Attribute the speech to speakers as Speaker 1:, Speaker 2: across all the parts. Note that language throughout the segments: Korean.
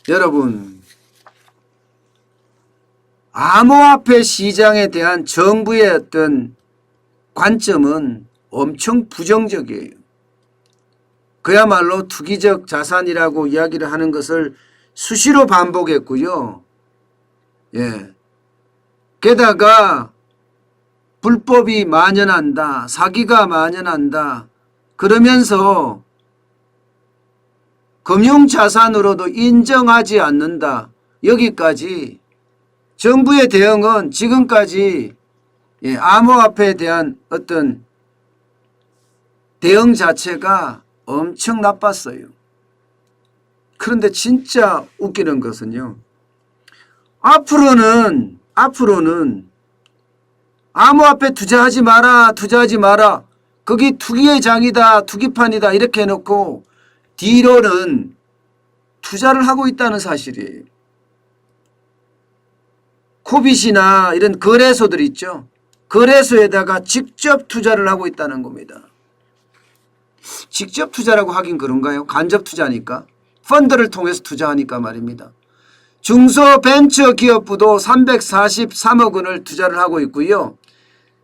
Speaker 1: 여러분, 암호화폐 시장에 대한 정부의 어떤 관점은 엄청 부정적이에요. 그야말로 투기적 자산이라고 이야기를 하는 것을 수시로 반복했고요. 예. 게다가 불법이 만연한다, 사기가 만연한다, 그러면서 금융자산으로도 인정하지 않는다. 여기까지 정부의 대응은 지금까지 암호화폐에 대한 어떤 대응 자체가 엄청 나빴어요. 그런데 진짜 웃기는 것은요. 앞으로는 암호화폐 투자하지 마라. 거기 투기의 장이다, 투기판이다 이렇게 해놓고 뒤로는 투자를 하고 있다는 사실이에요. 코빗이나 이런 거래소들 있죠. 거래소에다가 직접 투자를 하고 있다는 겁니다. 직접 투자라고 하긴 그런가요? 간접 투자니까. 펀드를 통해서 투자하니까 말입니다. 중소벤처기업부도 343억 원을 투자를 하고 있고요.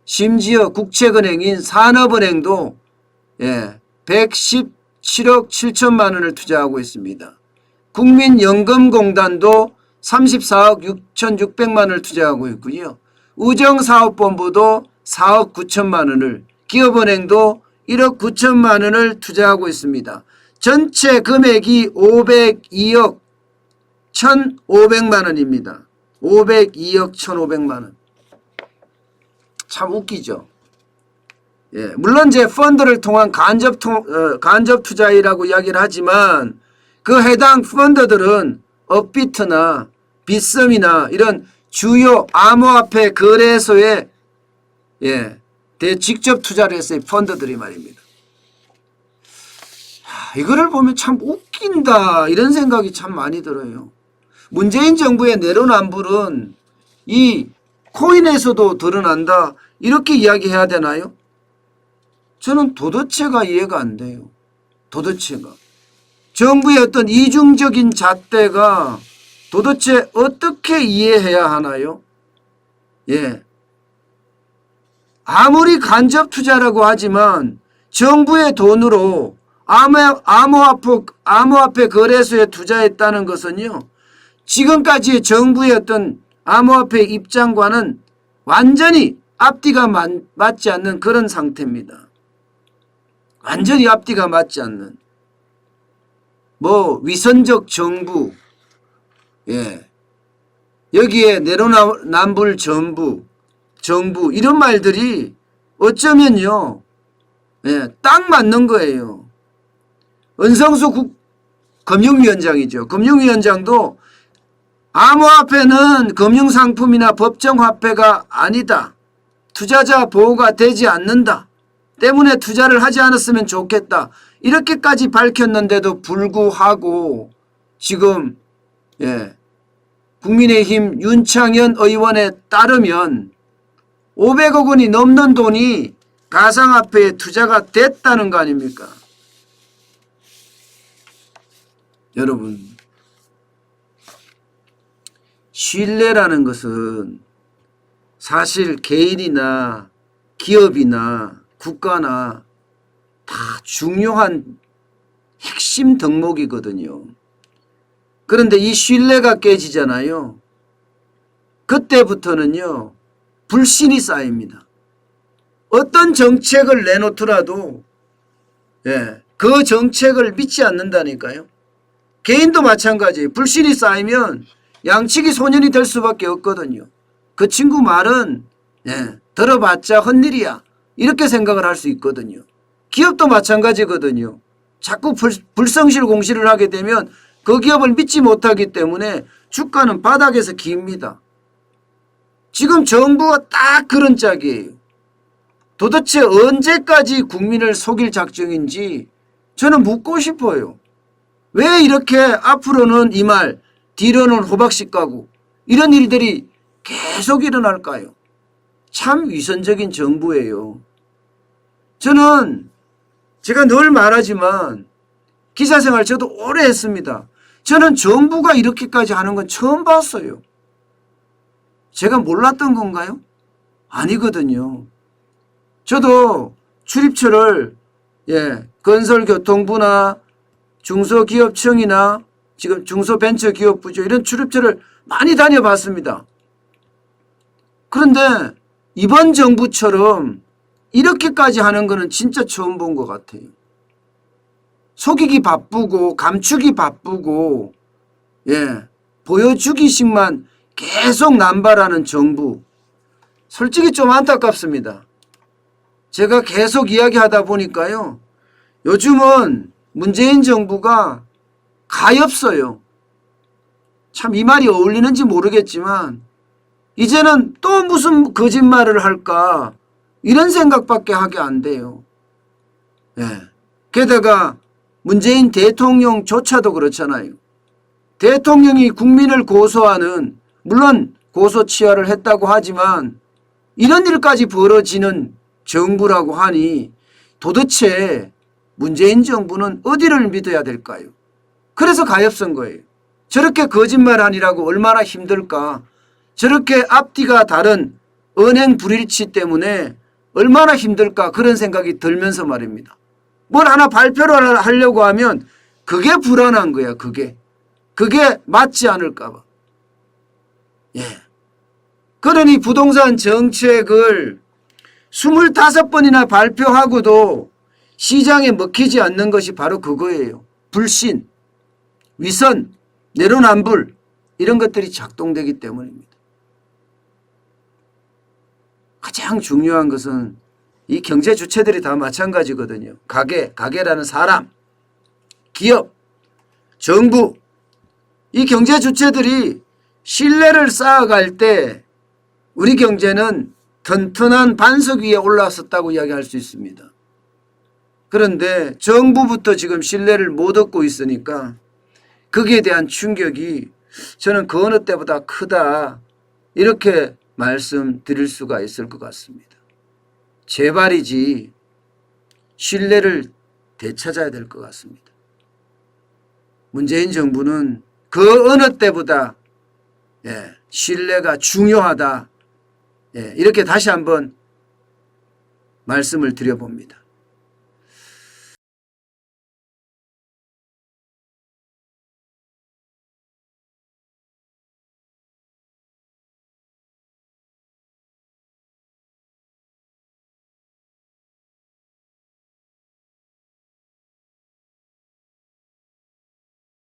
Speaker 1: 심지어 국책은행인 산업은행도 117억 7천만 원을 투자하고 있습니다. 국민연금공단도 34억 6,600만 원을 투자하고 있고요. 우정사업본부도 4억 9천만 원을, 기업은행도 1억 9천만 원을 투자하고 있습니다. 전체 금액이 502억 1,500만 원입니다. 502억 1,500만 원. 참 웃기죠. 예, 물론 제 펀드를 통한 간접 투자이라고 이야기를 하지만 그 해당 펀드들은 업비트나 빗썸이나 이런 주요 암호화폐 거래소에 직접 투자를 했어요. 펀드들이 말입니다. 이거를 보면 참 웃긴다 이런 생각이 참 많이 들어요. 문재인 정부의 내로남불은 이 코인에서도 드러난다 이렇게 이야기해야 되나요? 저는 도대체가 이해가 안 돼요. 도대체가. 정부의 어떤 이중적인 잣대가 도대체 어떻게 이해해야 하나요? 예. 아무리 간접 투자라고 하지만 정부의 돈으로 암호화폐 거래소에 투자했다는 것은요. 지금까지의 정부의 어떤 암호화폐 입장과는 완전히 앞뒤가 맞지 않는 그런 상태입니다. 완전히 앞뒤가 맞지 않는. 위선적 정부, 여기에 내로남불 정부 이런 말들이 어쩌면요, 딱 맞는 거예요. 은성수 금융위원장이죠. 금융위원장도 암호화폐는 금융상품이나 법정화폐가 아니다. 투자자 보호가 되지 않는다. 때문에 투자를 하지 않았으면 좋겠다. 이렇게까지 밝혔는데도 불구하고 지금 국민의힘 윤창현 의원에 따르면 500억 원이 넘는 돈이 가상화폐에 투자가 됐다는 거 아닙니까? 여러분, 신뢰라는 것은 사실 개인이나 기업이나 국가나 다 중요한 핵심 덕목이거든요. 그런데 이 신뢰가 깨지잖아요. 그때부터는요, 불신이 쌓입니다. 어떤 정책을 내놓더라도 그 정책을 믿지 않는다니까요. 개인도 마찬가지예요. 불신이 쌓이면 양치기 소년이 될 수밖에 없거든요. 그 친구 말은 들어봤자 헛일이야. 이렇게 생각을 할 수 있거든요. 기업도 마찬가지거든요. 자꾸 불성실 공시를 하게 되면 그 기업을 믿지 못하기 때문에 주가는 바닥에서 깁니다. 지금 정부가 딱 그런 짝이에요. 도대체 언제까지 국민을 속일 작정인지 저는 묻고 싶어요. 왜 이렇게 앞으로는 이 말, 뒤로는 호박씨 까고 이런 일들이 계속 일어날까요? 참 위선적인 정부예요. 저는 제가 늘 말하지만 기사생활 저도 오래 했습니다. 저는 정부가 이렇게까지 하는 건 처음 봤어요. 제가 몰랐던 건가요? 아니거든요. 저도 출입처를 건설교통부나 중소기업청이나 지금 중소벤처기업부죠. 이런 출입처를 많이 다녀봤습니다. 그런데 이번 정부처럼 이렇게까지 하는 거는 진짜 처음 본 것 같아요. 속이기 바쁘고 감추기 바쁘고 보여주기식만 계속 남발하는 정부. 솔직히 좀 안타깝습니다. 제가 계속 이야기하다 보니까요. 요즘은 문재인 정부가 가엾어요. 참 이 말이 어울리는지 모르겠지만 이제는 또 무슨 거짓말을 할까 이런 생각밖에 하게 안 돼요. 게다가 문재인 대통령조차도 그렇잖아요. 대통령이 국민을 고소하는, 물론 고소치하를 했다고 하지만 이런 일까지 벌어지는 정부라고 하니 도대체 문재인 정부는 어디를 믿어야 될까요? 그래서 가엾은 거예요. 저렇게 거짓말하니라고 얼마나 힘들까. 저렇게 앞뒤가 다른 언행 불일치 때문에 얼마나 힘들까 그런 생각이 들면서 말입니다. 뭘 하나 발표를 하려고 하면 그게 불안한 거야. 그게 맞지 않을까 봐. 그러니 부동산 정책을 25번이나 발표하고도 시장에 먹히지 않는 것이 바로 그거예요. 불신, 위선, 내로남불 이런 것들이 작동되기 때문입니다. 가장 중요한 것은 이 경제 주체들이 다 마찬가지거든요. 가게라는 사람, 기업, 정부, 이 경제 주체들이 신뢰를 쌓아갈 때 우리 경제는 튼튼한 반석 위에 올라섰다고 이야기할 수 있습니다. 그런데 정부부터 지금 신뢰를 못 얻고 있으니까 거기에 대한 충격이 저는 그 어느 때보다 크다 이렇게 말씀드릴 수가 있을 것 같습니다. 제발이지 신뢰를 되찾아야 될 것 같습니다. 문재인 정부는 그 어느 때보다 신뢰가 중요하다 이렇게 다시 한번 말씀을 드려봅니다.